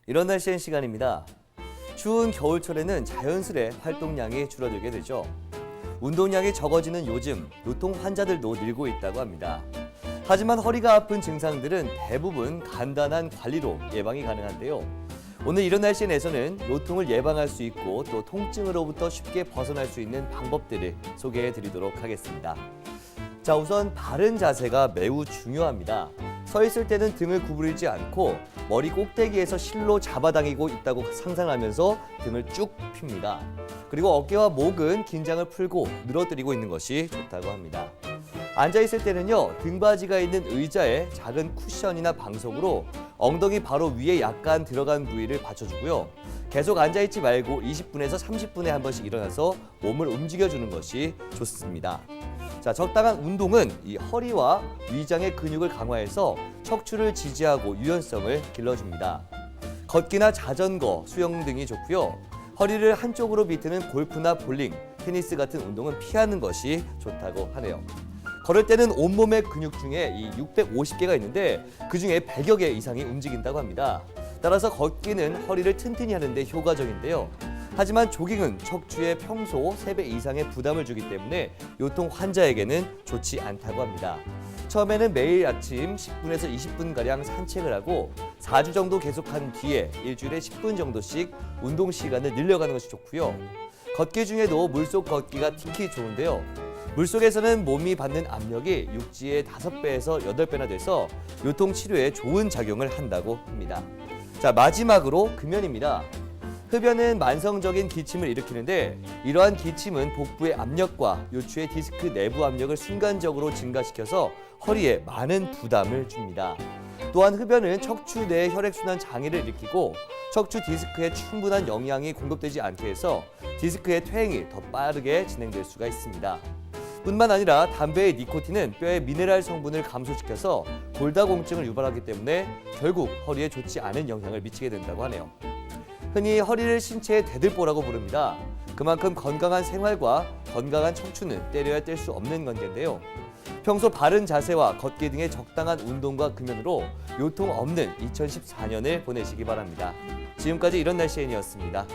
이런 날 쉬는 시간입니다. 추운 겨울철에는 자연스레 활동량이 줄어들게 되죠. 운동량이 적어지는 요즘 요통 환자들도 늘고 있다고 합니다. 하지만 허리가 아픈 증상들은 대부분 간단한 관리로 예방이 가능한데요. 오늘 이런 날씨에서는 요통을 예방할 수 있고 또 통증으로부터 쉽게 벗어날 수 있는 방법들을 소개해 드리도록 하겠습니다. 자, 우선 바른 자세가 매우 중요합니다. 서 있을 때는 등을 구부리지 않고 머리 꼭대기에서 실로 잡아당기고 있다고 상상하면서 등을 쭉 핍니다. 그리고 어깨와 목은 긴장을 풀고 늘어뜨리고 있는 것이 좋다고 합니다. 앉아있을 때는요, 등받이가 있는 의자에 작은 쿠션이나 방석으로 엉덩이 바로 위에 약간 들어간 부위를 받쳐주고요. 계속 앉아있지 말고 20분에서 30분에 한 번씩 일어나서 몸을 움직여주는 것이 좋습니다. 자, 적당한 운동은 이 허리와 위장의 근육을 강화해서 척추를 지지하고 유연성을 길러줍니다. 걷기나 자전거, 수영 등이 좋고요. 허리를 한쪽으로 비트는 골프나 볼링, 테니스 같은 운동은 피하는 것이 좋다고 하네요. 걸을 때는 온몸의 근육 중에 이 650개가 있는데 그중에 100여 개 이상이 움직인다고 합니다. 따라서 걷기는 허리를 튼튼히 하는데 효과적인데요. 하지만 조깅은 척추에 평소 3배 이상의 부담을 주기 때문에 요통 환자에게는 좋지 않다고 합니다. 처음에는 매일 아침 10분에서 20분가량 산책을 하고 4주 정도 계속한 뒤에 일주일에 10분 정도씩 운동 시간을 늘려가는 것이 좋고요. 걷기 중에도 물속 걷기가 특히 좋은데요. 물속에서는 몸이 받는 압력이 육지의 5배에서 8배나 돼서 요통 치료에 좋은 작용을 한다고 합니다. 자, 마지막으로 금연입니다. 흡연은 만성적인 기침을 일으키는데 이러한 기침은 복부의 압력과 요추의 디스크 내부 압력을 순간적으로 증가시켜서 허리에 많은 부담을 줍니다. 또한 흡연은 척추 내 혈액순환 장애를 일으키고 척추 디스크에 충분한 영양이 공급되지 않게 해서 디스크의 퇴행이 더 빠르게 진행될 수가 있습니다. 뿐만 아니라 담배의 니코틴은 뼈의 미네랄 성분을 감소시켜서 골다공증을 유발하기 때문에 결국 허리에 좋지 않은 영향을 미치게 된다고 하네요. 흔히 허리를 신체의 대들보라고 부릅니다. 그만큼 건강한 생활과 건강한 척추는 때려야 뗄 수 없는 관계인데요. 평소 바른 자세와 걷기 등의 적당한 운동과 금연으로 요통 없는 2014년을 보내시기 바랍니다. 지금까지 이런 날씨엔이었습니다.